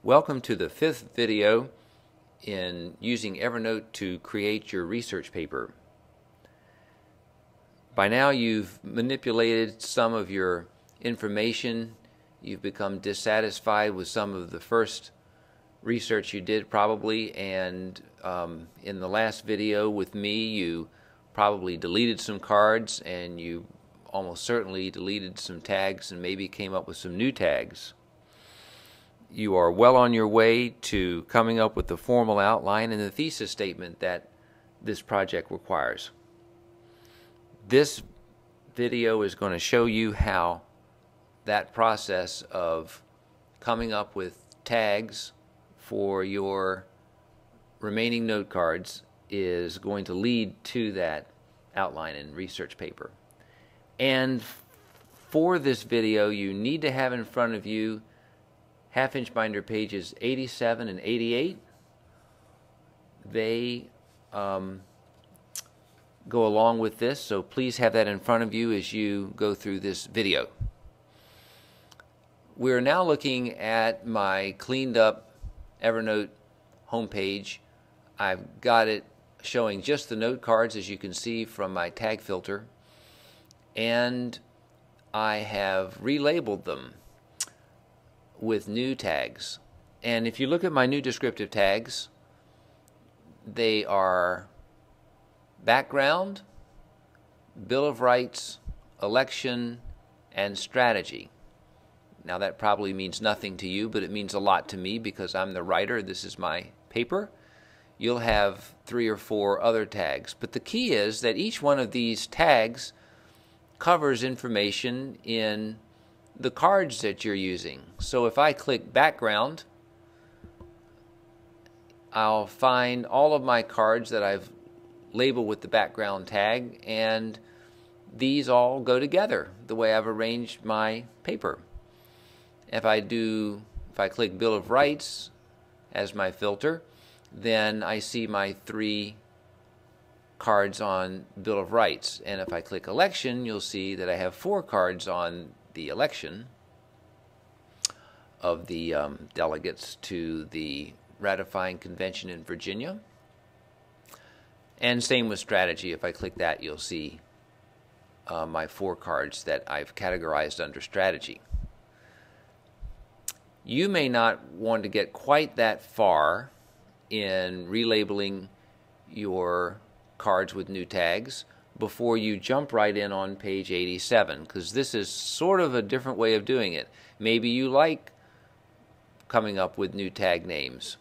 Welcome to the 5th video in using Evernote to create your research paper. By now you've manipulated some of your information. You've become dissatisfied with some of the first research you did probably, and in the last video with me you probably deleted some cards, and you almost certainly deleted some tags and maybe came up with some new tags. You are well on your way to coming up with the formal outline and the thesis statement that this project requires. This video is going to show you how that process of coming up with tags for your remaining note cards is going to lead to that outline and research paper. And for this video you need to have in front of you half-inch binder pages 87 and 88. They go along with this, so please have that in front of you as you go through this video. We're now looking at my cleaned up Evernote homepage. I've got it showing just the note cards, as you can see from my tag filter, and I have relabeled them with new tags. And if you look at my new descriptive tags, they are background, Bill of Rights, election, and strategy. Now that probably means nothing to you, but it means a lot to me because I'm the writer. This is my paper. You'll have 3 or 4 other tags, but the key is that each one of these tags covers information in the cards that you're using. So if I click background, I'll find all of my cards that I've labeled with the background tag, and these all go together the way I've arranged my paper. If I click Bill of Rights as my filter, then I see my 3 cards on Bill of Rights. And if I click election, you'll see that I have 4 cards on the election of the delegates to the ratifying convention in Virginia. And same with strategy. If I click that, you'll see my 4 cards that I've categorized under strategy. You may not want to get quite that far in relabeling your cards with new tags before you jump right in on page 87, because this is sort of a different way of doing it. Maybe you like coming up with new tag names,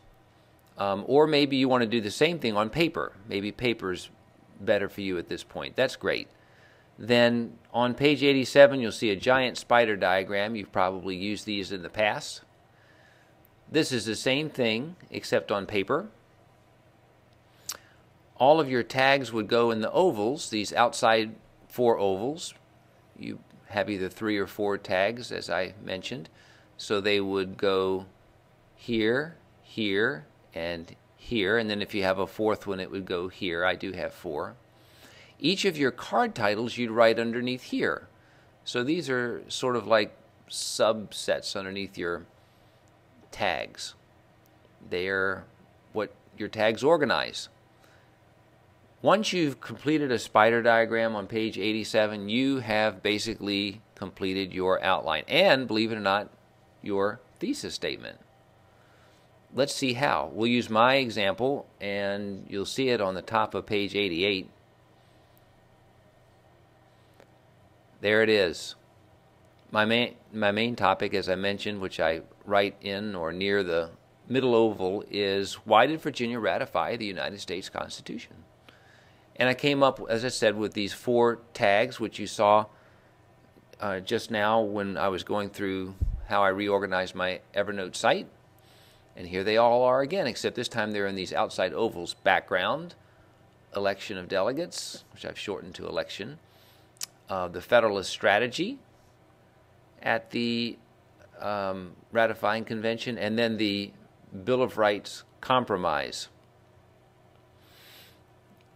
or maybe you want to do the same thing on paper. Maybe paper's better for you at this point. That's great. Then on page 87 you'll see a giant spider diagram. You've probably used these in the past. This is the same thing except on paper. All of your tags would go in the ovals, these outside 4 ovals. You have either 3 or 4 tags, as I mentioned. So they would go here, here, and here. And then if you have a 4th one, it would go here. I do have 4. Each of your card titles you'd write underneath here. So these are sort of like subsets underneath your tags. They're what your tags organize. Once you've completed a spider diagram on page 87, you have basically completed your outline and, believe it or not, your thesis statement. Let's see how. We'll use my example, and you'll see it on the top of page 88. There it is. My main topic, as I mentioned, which I write in or near the middle oval, is why did Virginia ratify the United States Constitution? And I came up, as I said, with these 4 tags, which you saw just now when I was going through how I reorganized my Evernote site. And here they all are again, except this time they're in these outside ovals. Background, election of delegates, which I've shortened to election, the Federalist strategy at the ratifying convention, and then the Bill of Rights compromise.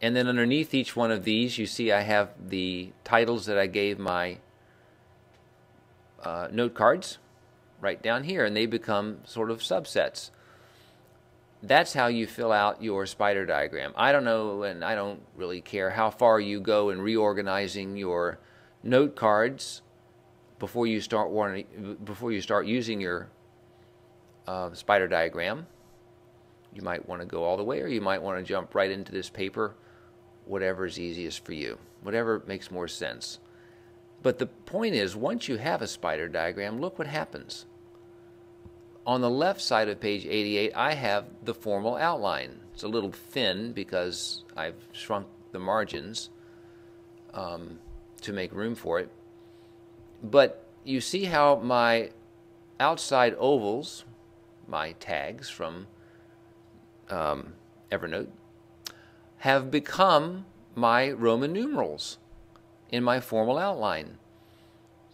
And then underneath each one of these, you see I have the titles that I gave my note cards. right down here, and they become sort of subsets. That's how you fill out your spider diagram. I don't know, and I don't really care how far you go in reorganizing your note cards before you start using your spider diagram. You might want to go all the way, or you might want to jump right into this paper, whatever is easiest for you, whatever makes more sense. But the point is, once you have a spider diagram, look what happens. On the left side of page 88, I have the formal outline. It's a little thin because I've shrunk the margins to make room for it. But you see how my outside ovals, my tags from Evernote, have become my Roman numerals in my formal outline.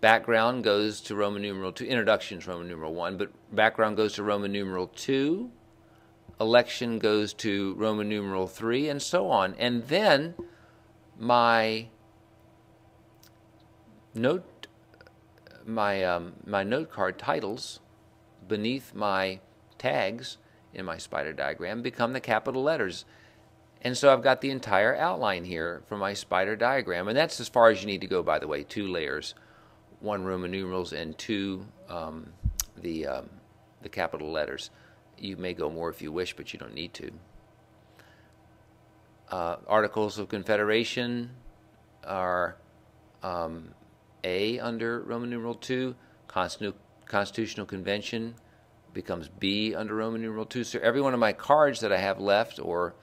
Background goes to Roman numeral 2, introduction's Roman numeral 1, but background goes to Roman numeral 2, election goes to Roman numeral 3, and so on. And then my note card titles beneath my tags in my spider diagram become the capital letters. And so I've got the entire outline here for my spider diagram, and that's as far as you need to go, by the way, 2 layers. 1 Roman numerals and 2 the capital letters. You may go more if you wish, but you don't need to. Articles of Confederation are A under Roman numeral 2. Constitutional Convention becomes B under Roman numeral 2. So every one of my cards that I have left, or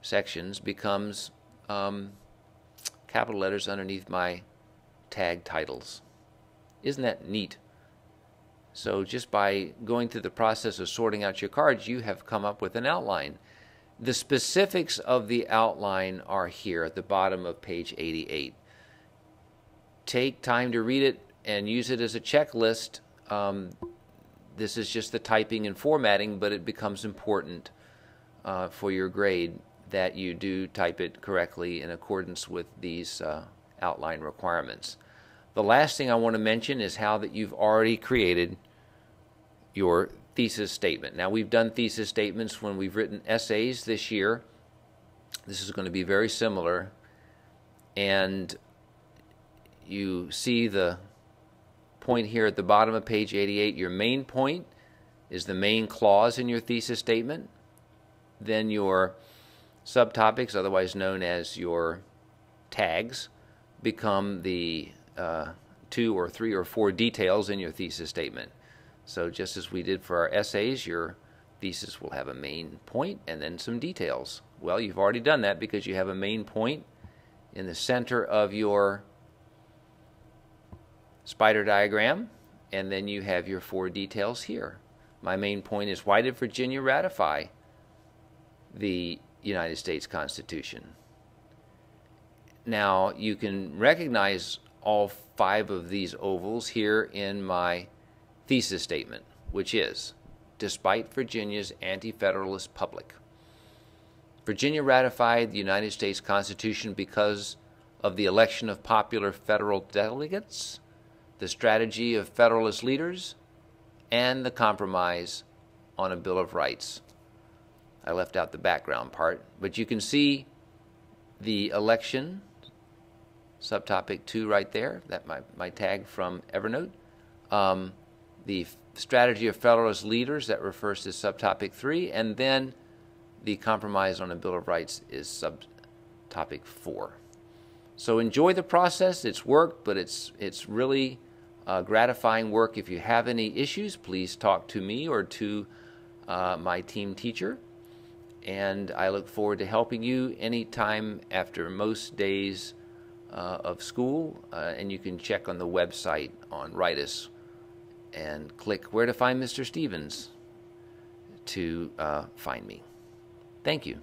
sections, becomes capital letters underneath my tag titles. Isn't that neat? So just by going through the process of sorting out your cards, you have come up with an outline. The specifics of the outline are here at the bottom of page 88. Take time to read it and use it as a checklist. This is just the typing and formatting, but it becomes important for your grade that you do type it correctly in accordance with these outline requirements. The last thing I want to mention is how that you've already created your thesis statement. Now, we've done thesis statements when we've written essays this year. This is going to be very similar. And you see the point here at the bottom of page 88. Your main point is the main clause in your thesis statement. Then your subtopics, otherwise known as your tags, become the 2 or 3 or 4 details in your thesis statement. So just as we did for our essays, your thesis will have a main point and then some details. Well, you've already done that because you have a main point in the center of your spider diagram, and then you have your 4 details here. My main point is, why did Virginia ratify the United States Constitution? Now, you can recognize all 5 of these ovals here in my thesis statement, which is, despite Virginia's anti-federalist public, Virginia ratified the United States Constitution because of the election of popular federal delegates, the strategy of Federalist leaders, and the compromise on a Bill of Rights. I left out the background part, but you can see the election, subtopic 2 right there, that my tag from Evernote. The strategy of Federalist leaders, that refers to subtopic 3, and then the compromise on a Bill of Rights is subtopic 4. So enjoy the process. It's work, but it's really gratifying work. If you have any issues, please talk to me or to my team teacher, and I look forward to helping you anytime after most days of school, and you can check on the website on Writus and click where to find Mr. Stevens to find me. Thank you.